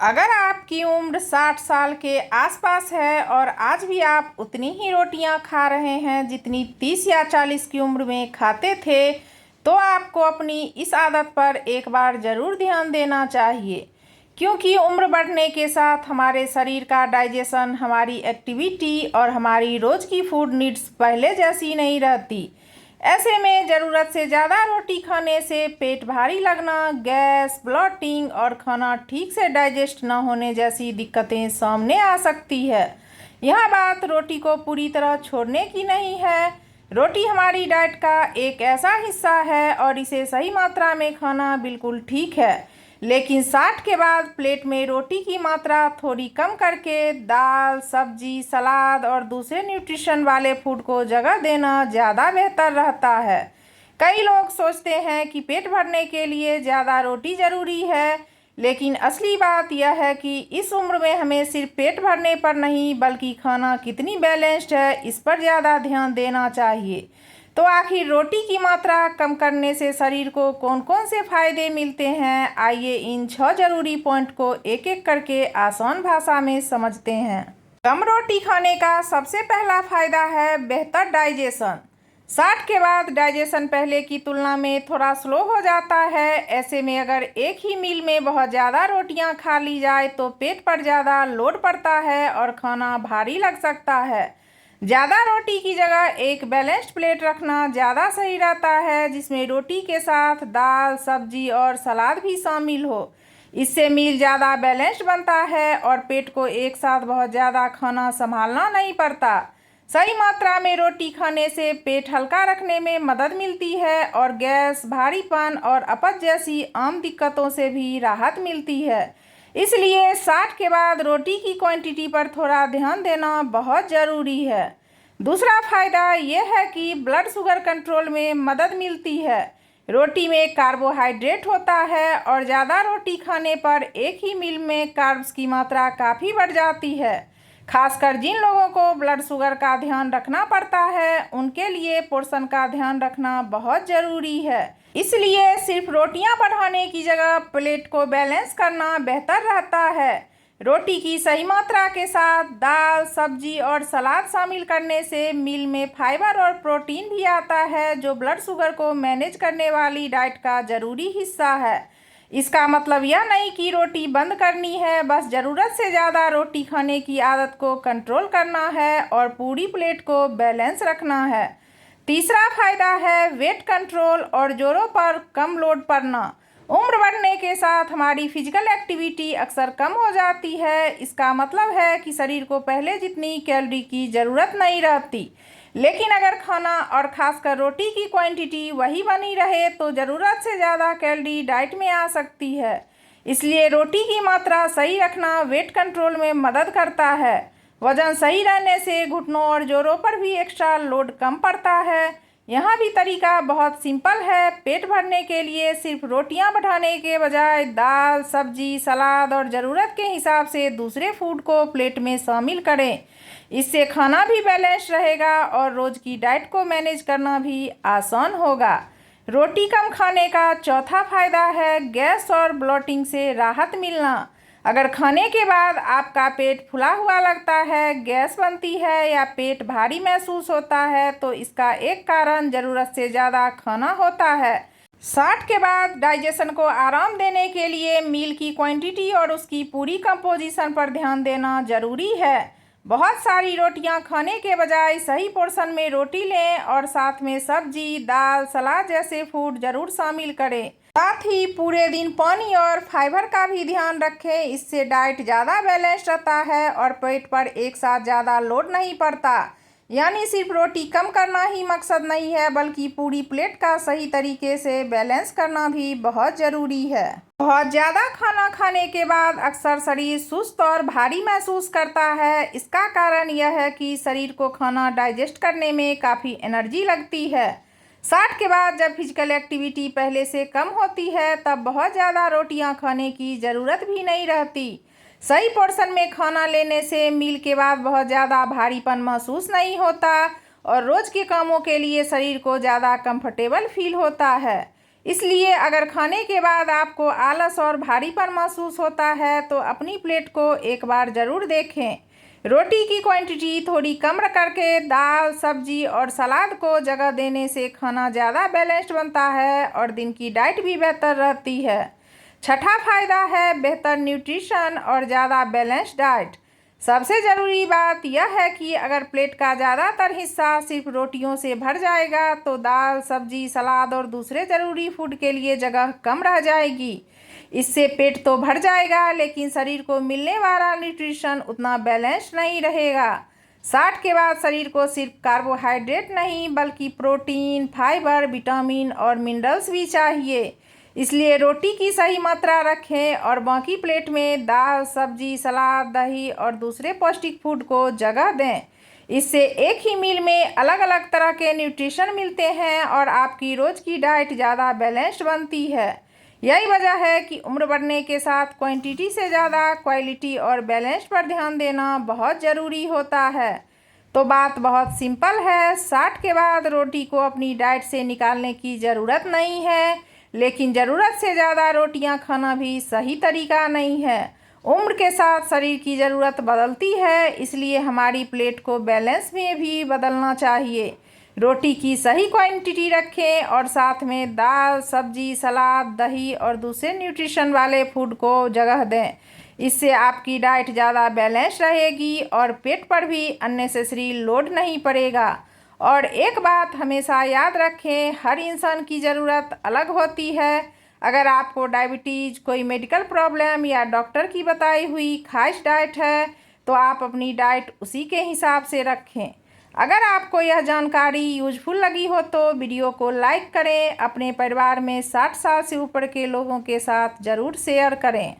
अगर आपकी उम्र 60 साल के आसपास है और आज भी आप उतनी ही रोटियां खा रहे हैं जितनी 30 या 40 की उम्र में खाते थे, तो आपको अपनी इस आदत पर एक बार ज़रूर ध्यान देना चाहिए। क्योंकि उम्र बढ़ने के साथ हमारे शरीर का डाइजेशन, हमारी एक्टिविटी और हमारी रोज़ की फूड नीड्स पहले जैसी नहीं रहती। ऐसे में ज़रूरत से ज़्यादा रोटी खाने से पेट भारी लगना, गैस, ब्लोटिंग और खाना ठीक से डाइजेस्ट न होने जैसी दिक्कतें सामने आ सकती है। यह बात रोटी को पूरी तरह छोड़ने की नहीं है। रोटी हमारी डाइट का एक ऐसा हिस्सा है और इसे सही मात्रा में खाना बिल्कुल ठीक है। लेकिन 60 के बाद प्लेट में रोटी की मात्रा थोड़ी कम करके दाल, सब्जी, सलाद और दूसरे न्यूट्रिशन वाले फूड को जगह देना ज़्यादा बेहतर रहता है। कई लोग सोचते हैं कि पेट भरने के लिए ज़्यादा रोटी ज़रूरी है, लेकिन असली बात यह है कि इस उम्र में हमें सिर्फ पेट भरने पर नहीं बल्कि खाना कितनी बैलेंस्ड है इस पर ज़्यादा ध्यान देना चाहिए। तो आखिर रोटी की मात्रा कम करने से शरीर को कौन कौन से फायदे मिलते हैं, आइए इन 6 जरूरी पॉइंट को एक एक करके आसान भाषा में समझते हैं। कम रोटी खाने का सबसे पहला फायदा है बेहतर डाइजेशन। 60 के बाद डाइजेशन पहले की तुलना में थोड़ा स्लो हो जाता है। ऐसे में अगर एक ही मील में बहुत ज़्यादा रोटियां खा ली जाए तो पेट पर ज़्यादा लोड पड़ता है और खाना भारी लग सकता है। ज़्यादा रोटी की जगह एक बैलेंस्ड प्लेट रखना ज़्यादा सही रहता है, जिसमें रोटी के साथ दाल, सब्जी और सलाद भी शामिल हो। इससे मील ज़्यादा बैलेंस्ड बनता है और पेट को एक साथ बहुत ज़्यादा खाना संभालना नहीं पड़ता। सही मात्रा में रोटी खाने से पेट हल्का रखने में मदद मिलती है और गैस, भारीपन और अपच जैसी आम दिक्कतों से भी राहत मिलती है। इसलिए 60 के बाद रोटी की क्वांटिटी पर थोड़ा ध्यान देना बहुत ज़रूरी है। दूसरा फायदा यह है कि ब्लड शुगर कंट्रोल में मदद मिलती है। रोटी में कार्बोहाइड्रेट होता है और ज़्यादा रोटी खाने पर एक ही मील में कार्ब्स की मात्रा काफ़ी बढ़ जाती है। खासकर जिन लोगों को ब्लड शुगर का ध्यान रखना पड़ता है, उनके लिए पोर्शन का ध्यान रखना बहुत ज़रूरी है। इसलिए सिर्फ रोटियां बढ़ाने की जगह प्लेट को बैलेंस करना बेहतर रहता है। रोटी की सही मात्रा के साथ दाल, सब्जी और सलाद शामिल करने से मील में फाइबर और प्रोटीन भी आता है, जो ब्लड शुगर को मैनेज करने वाली डाइट का ज़रूरी हिस्सा है। इसका मतलब यह नहीं कि रोटी बंद करनी है, बस ज़रूरत से ज़्यादा रोटी खाने की आदत को कंट्रोल करना है और पूरी प्लेट को बैलेंस रखना है। तीसरा फायदा है वेट कंट्रोल और जोड़ों पर कम लोड पड़ना। उम्र बढ़ने के साथ हमारी फिजिकल एक्टिविटी अक्सर कम हो जाती है। इसका मतलब है कि शरीर को पहले जितनी कैलोरी की ज़रूरत नहीं रहती। लेकिन अगर खाना और खासकर रोटी की क्वांटिटी वही बनी रहे तो ज़रूरत से ज़्यादा कैलोरी डाइट में आ सकती है। इसलिए रोटी की मात्रा सही रखना वेट कंट्रोल में मदद करता है। वजन सही रहने से घुटनों और जोड़ों पर भी एक्स्ट्रा लोड कम पड़ता है। यहाँ भी तरीका बहुत सिंपल है। पेट भरने के लिए सिर्फ रोटियाँ बढ़ाने के बजाय दाल, सब्जी, सलाद और ज़रूरत के हिसाब से दूसरे फूड को प्लेट में शामिल करें। इससे खाना भी बैलेंस रहेगा और रोज़ की डाइट को मैनेज करना भी आसान होगा। रोटी कम खाने का चौथा फायदा है गैस और ब्लोटिंग से राहत मिलना। अगर खाने के बाद आपका पेट फूला हुआ लगता है, गैस बनती है या पेट भारी महसूस होता है, तो इसका एक कारण ज़रूरत से ज़्यादा खाना होता है। 60 के बाद डाइजेशन को आराम देने के लिए मील की क्वांटिटी और उसकी पूरी कंपोजिशन पर ध्यान देना ज़रूरी है। बहुत सारी रोटियां खाने के बजाय सही पोर्शन में रोटी लें और साथ में सब्जी, दाल, सलाद जैसे फूड ज़रूर शामिल करें। साथ ही पूरे दिन पानी और फाइबर का भी ध्यान रखें। इससे डाइट ज़्यादा बैलेंस रहता है और पेट पर एक साथ ज़्यादा लोड नहीं पड़ता। यानी सिर्फ रोटी कम करना ही मकसद नहीं है, बल्कि पूरी प्लेट का सही तरीके से बैलेंस करना भी बहुत ज़रूरी है। बहुत ज़्यादा खाना खाने के बाद अक्सर शरीर सुस्त और भारी महसूस करता है। इसका कारण यह है कि शरीर को खाना डाइजेस्ट करने में काफ़ी एनर्जी लगती है। 60 के बाद जब फिजिकल एक्टिविटी पहले से कम होती है, तब बहुत ज़्यादा रोटियां खाने की ज़रूरत भी नहीं रहती। सही पोर्शन में खाना लेने से मील के बाद बहुत ज़्यादा भारीपन महसूस नहीं होता और रोज़ के कामों के लिए शरीर को ज़्यादा कंफर्टेबल फील होता है। इसलिए अगर खाने के बाद आपको आलस और भारीपन महसूस होता है तो अपनी प्लेट को एक बार ज़रूर देखें। रोटी की क्वांटिटी थोड़ी कम करके दाल, सब्जी और सलाद को जगह देने से खाना ज़्यादा बैलेंस्ड बनता है और दिन की डाइट भी बेहतर रहती है। छठा फायदा है बेहतर न्यूट्रिशन और ज़्यादा बैलेंस्ड डाइट। सबसे ज़रूरी बात यह है कि अगर प्लेट का ज़्यादातर हिस्सा सिर्फ रोटियों से भर जाएगा तो दाल, सब्जी, सलाद और दूसरे ज़रूरी फूड के लिए जगह कम रह जाएगी। इससे पेट तो भर जाएगा लेकिन शरीर को मिलने वाला न्यूट्रिशन उतना बैलेंस्ड नहीं रहेगा। 60 के बाद शरीर को सिर्फ कार्बोहाइड्रेट नहीं बल्कि प्रोटीन, फाइबर, विटामिन और मिनरल्स भी चाहिए। इसलिए रोटी की सही मात्रा रखें और बाकी प्लेट में दाल, सब्जी, सलाद, दही और दूसरे पौष्टिक फूड को जगह दें। इससे एक ही मील में अलग अलग तरह के न्यूट्रिशन मिलते हैं और आपकी रोज़ की डाइट ज़्यादा बैलेंस्ड बनती है। यही वजह है कि उम्र बढ़ने के साथ क्वांटिटी से ज़्यादा क्वालिटी और बैलेंस पर ध्यान देना बहुत ज़रूरी होता है। तो बात बहुत सिंपल है, 60 के बाद रोटी को अपनी डाइट से निकालने की ज़रूरत नहीं है, लेकिन ज़रूरत से ज़्यादा रोटियां खाना भी सही तरीका नहीं है। उम्र के साथ शरीर की ज़रूरत बदलती है, इसलिए हमारी प्लेट को बैलेंस में भी बदलना चाहिए। रोटी की सही क्वांटिटी रखें और साथ में दाल, सब्जी, सलाद, दही और दूसरे न्यूट्रिशन वाले फूड को जगह दें। इससे आपकी डाइट ज़्यादा बैलेंस रहेगी और पेट पर भी अननेसेसरी लोड नहीं पड़ेगा। और एक बात हमेशा याद रखें, हर इंसान की ज़रूरत अलग होती है। अगर आपको डायबिटीज़, कोई मेडिकल प्रॉब्लम या डॉक्टर की बताई हुई खास डाइट है तो आप अपनी डाइट उसी के हिसाब से रखें। अगर आपको यह जानकारी यूजफुल लगी हो तो वीडियो को लाइक करें, अपने परिवार में 60 साल से ऊपर के लोगों के साथ ज़रूर शेयर करें।